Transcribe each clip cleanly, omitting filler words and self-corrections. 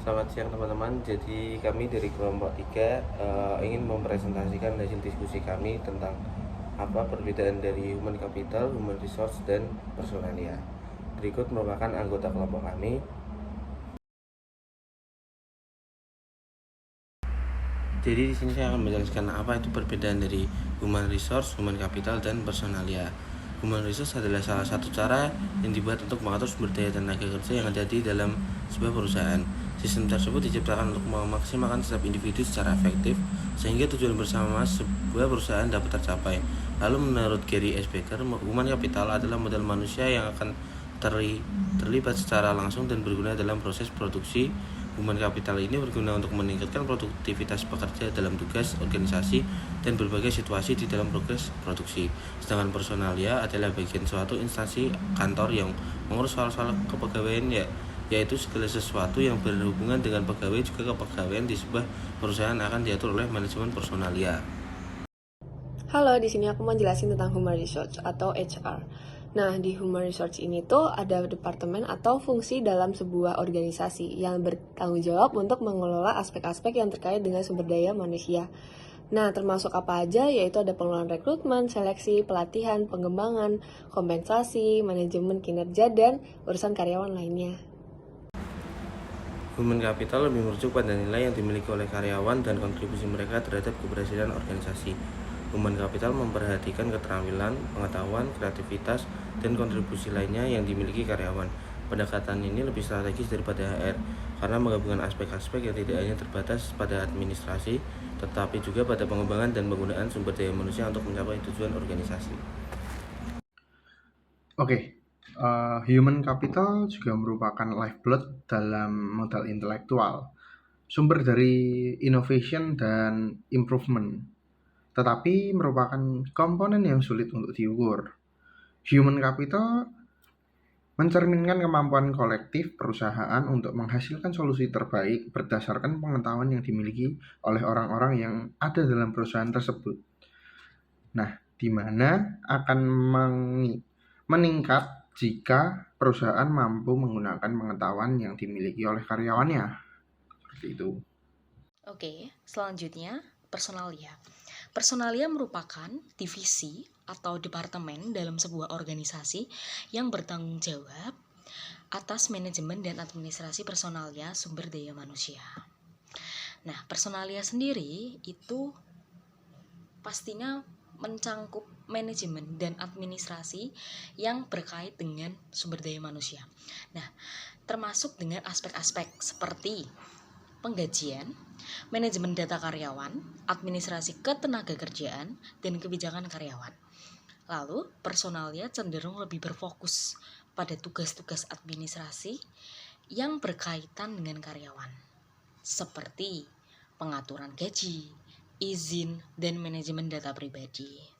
Selamat siang teman-teman. Jadi kami dari kelompok 3 ingin mempresentasikan hasil diskusi kami tentang apa perbedaan dari human capital, human resource, dan personalia. Berikut merupakan anggota kelompok kami. Jadi di sini saya akan menjelaskan apa itu perbedaan dari human resource, human capital, dan personalia. Human resource adalah salah satu cara yang dibuat untuk mengatur sumber daya tenaga kerja yang ada di dalam sebuah perusahaan. Sistem tersebut diciptakan untuk memaksimalkan setiap individu secara efektif sehingga tujuan bersama sebuah perusahaan dapat tercapai. Lalu menurut Gary S. Becker, human capital adalah modal manusia yang akan terlibat secara langsung dan berguna dalam proses produksi. Human capital ini berguna untuk meningkatkan produktivitas pekerja dalam tugas, organisasi, dan berbagai situasi di dalam proses produksi. Sedangkan personalia adalah bagian suatu instansi kantor yang mengurus soal-soal kepegawaian yaitu segala sesuatu yang berhubungan dengan pegawai juga kepegawaian di sebuah perusahaan akan diatur oleh manajemen personalia. Halo, di sini aku mau jelasin tentang Human Resource atau HR. Nah, di Human Resource ini tuh ada departemen atau fungsi dalam sebuah organisasi yang bertanggung jawab untuk mengelola aspek-aspek yang terkait dengan sumber daya manusia. Nah, termasuk apa aja? Yaitu ada pengelolaan rekrutmen, seleksi, pelatihan, pengembangan, kompensasi, manajemen kinerja, dan urusan karyawan lainnya. Human capital lebih merujuk pada nilai yang dimiliki oleh karyawan dan kontribusi mereka terhadap keberhasilan organisasi. Human capital memperhatikan keterampilan, pengetahuan, kreativitas, dan kontribusi lainnya yang dimiliki karyawan. Pendekatan ini lebih strategis daripada HR karena menggabungkan aspek-aspek yang tidak hanya terbatas pada administrasi, tetapi juga pada pengembangan dan penggunaan sumber daya manusia untuk mencapai tujuan organisasi. Human capital juga merupakan lifeblood dalam modal intelektual, sumber dari innovation dan improvement, tetapi merupakan komponen yang sulit untuk diukur. Human capital mencerminkan kemampuan kolektif perusahaan untuk menghasilkan solusi terbaik berdasarkan pengetahuan yang dimiliki oleh orang-orang yang ada dalam perusahaan tersebut. Nah, di mana akan meningkat jika perusahaan mampu menggunakan pengetahuan yang dimiliki oleh karyawannya. Seperti itu. Oke, selanjutnya personalia. Personalia merupakan divisi atau departemen dalam sebuah organisasi yang bertanggung jawab atas manajemen dan administrasi personalia sumber daya manusia. Nah, personalia sendiri itu pastinya mencangkup manajemen dan administrasi yang berkait dengan sumber daya manusia. Nah, termasuk dengan aspek-aspek seperti penggajian, manajemen data karyawan, administrasi ketenagakerjaan, dan kebijakan karyawan. Lalu, personalia cenderung lebih berfokus pada tugas-tugas administrasi yang berkaitan dengan karyawan, seperti pengaturan gaji, izin, dan manajemen data pribadi.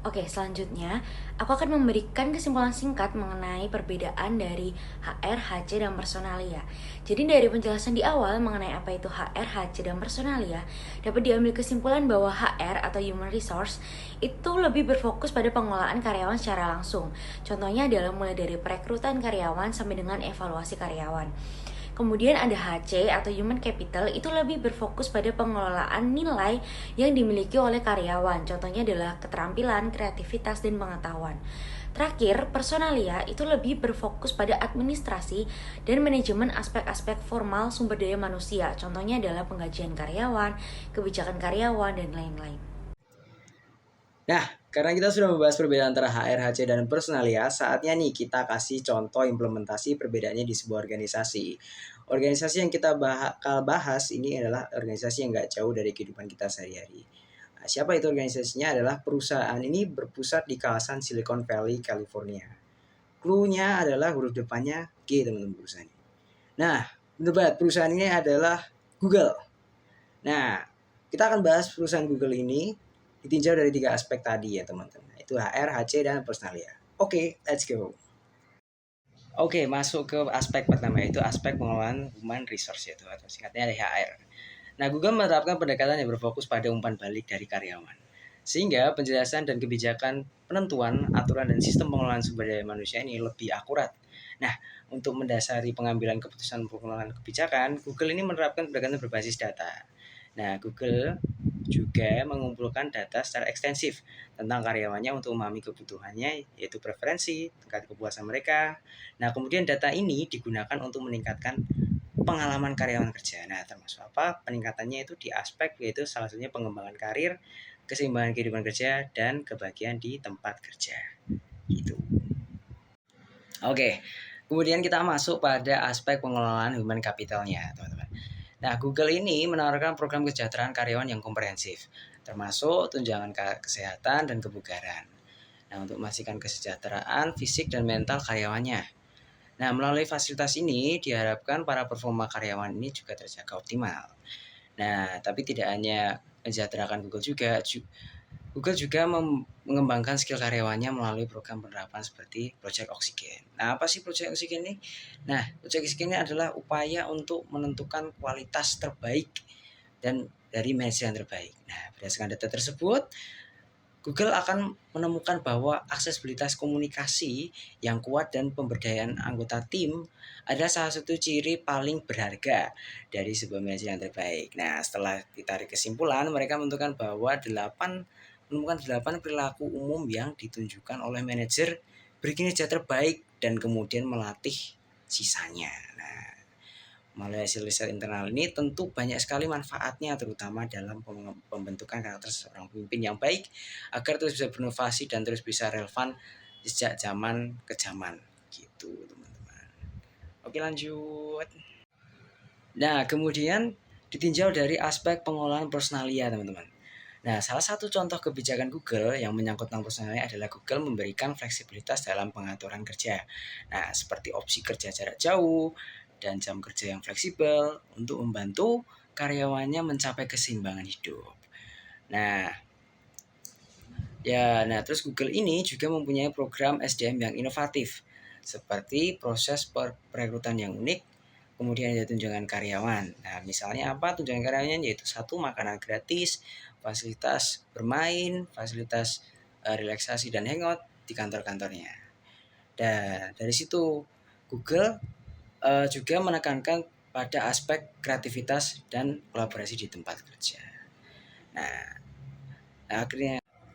Oke, selanjutnya aku akan memberikan kesimpulan singkat mengenai perbedaan dari HR, HC, dan personalia. Jadi dari penjelasan di awal mengenai apa itu HR, HC, dan personalia, dapat diambil kesimpulan bahwa HR atau Human Resource itu lebih berfokus pada pengelolaan karyawan secara langsung. Contohnya adalah mulai dari perekrutan karyawan sampai dengan evaluasi karyawan. Kemudian ada HC atau Human Capital, itu lebih berfokus pada pengelolaan nilai yang dimiliki oleh karyawan. Contohnya adalah keterampilan, kreativitas, dan pengetahuan. Terakhir, personalia itu lebih berfokus pada administrasi dan manajemen aspek-aspek formal sumber daya manusia. Contohnya adalah penggajian karyawan, kebijakan karyawan, dan lain-lain. Nah, karena kita sudah membahas perbedaan antara HR, HC, dan personalia, saatnya nih kita kasih contoh implementasi perbedaannya di sebuah organisasi. Organisasi yang kita bakal bahas ini adalah organisasi yang nggak jauh dari kehidupan kita sehari-hari. Nah, siapa itu organisasinya? Adalah perusahaan ini berpusat di kawasan Silicon Valley, California. Clue-nya adalah huruf depannya G, teman-teman perusahaan ini. Nah, benar perusahaan ini adalah Google. Nah, kita akan bahas perusahaan Google ini ditinjau dari 3 aspek tadi ya teman-teman. Itu HR, HC, dan personalia. Oke, let's go. Oke, masuk ke aspek pertama, yaitu aspek pengelolaan human resource, yaitu atau singkatnya HR. Nah, Google menerapkan pendekatan yang berfokus pada umpan balik dari karyawan. Sehingga penjelasan dan kebijakan penentuan, aturan, dan sistem pengelolaan sumber daya manusia ini lebih akurat Nah, untuk mendasari pengambilan keputusan pengelolaan kebijakan, Google ini menerapkan pendekatan berbasis data. Nah, Google juga mengumpulkan data secara ekstensif tentang karyawannya untuk memahami kebutuhannya, yaitu preferensi, tingkat kepuasan mereka. Nah, kemudian data ini digunakan untuk meningkatkan pengalaman karyawan kerja. Nah, termasuk apa? Peningkatannya itu di aspek yaitu salah satunya pengembangan karir, keseimbangan kehidupan kerja, dan kebahagiaan di tempat kerja. Gitu. Oke, kemudian kita masuk pada aspek pengelolaan human capitalnya, teman-teman. Nah, Google ini menawarkan program kesejahteraan karyawan yang komprehensif, termasuk tunjangan kesehatan dan kebugaran. Nah, untuk memastikan kesejahteraan fisik dan mental karyawannya. Nah, melalui fasilitas ini diharapkan para performa karyawan ini juga terjaga optimal. Nah, tapi tidak hanya mensejahterakan Google juga mengembangkan skill karyawannya melalui program penerapan seperti Project Oxygen. Nah, apa sih Project Oxygen ini? Nah, Project Oxygen ini adalah upaya untuk menentukan kualitas terbaik dan dari manajer yang terbaik. Nah, berdasarkan data tersebut, Google akan menemukan bahwa aksesibilitas komunikasi yang kuat dan pemberdayaan anggota tim adalah salah satu ciri paling berharga dari sebuah manajer yang terbaik. Nah, setelah ditarik kesimpulan, mereka menemukan bahwa 8 perilaku umum yang ditunjukkan oleh manajer berkinerja terbaik dan kemudian melatih sisanya. Nah, melalui hasil riset internal ini tentu banyak sekali manfaatnya, terutama dalam pembentukan karakter seorang pemimpin yang baik agar terus bisa berinovasi dan terus bisa relevan sejak zaman ke zaman gitu, teman-teman. Oke, lanjut. Nah, kemudian ditinjau dari aspek pengelolaan personalia, teman-teman. Nah, salah satu contoh kebijakan Google yang menyangkut tentang personalia adalah Google memberikan fleksibilitas dalam pengaturan kerja. Nah, seperti opsi kerja jarak jauh dan jam kerja yang fleksibel untuk membantu karyawannya mencapai keseimbangan hidup. Nah, terus Google ini juga mempunyai program SDM yang inovatif seperti proses perekrutan yang unik, kemudian ada tunjangan karyawan. Nah, misalnya apa tunjangan karyawannya? Yaitu 1, makanan gratis, fasilitas bermain, fasilitas relaksasi dan hangout di kantor-kantornya. Dan dari situ Google juga menekankan pada aspek kreativitas dan kolaborasi di tempat kerja.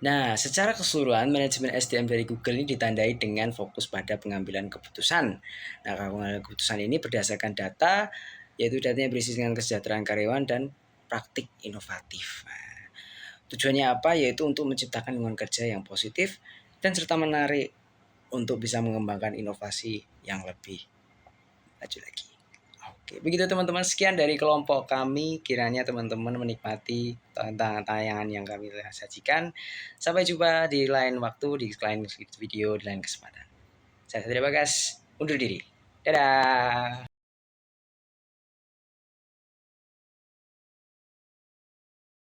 Nah, secara keseluruhan manajemen SDM dari Google ini ditandai dengan fokus pada pengambilan keputusan. Nah, pengambilan keputusan ini berdasarkan data, yaitu datanya berisi dengan kesejahteraan karyawan dan praktik inovatif. Nah, tujuannya apa? Yaitu untuk menciptakan lingkungan kerja yang positif dan serta menarik untuk bisa mengembangkan inovasi yang lebih maju lagi. Oke, begitu teman-teman, sekian dari kelompok kami. Kiranya teman-teman menikmati tentang tayangan yang kami sajikan. Sampai jumpa di lain waktu, di lain video, di lain kesempatan. Saya Satria Bagas, undur diri. Dadah.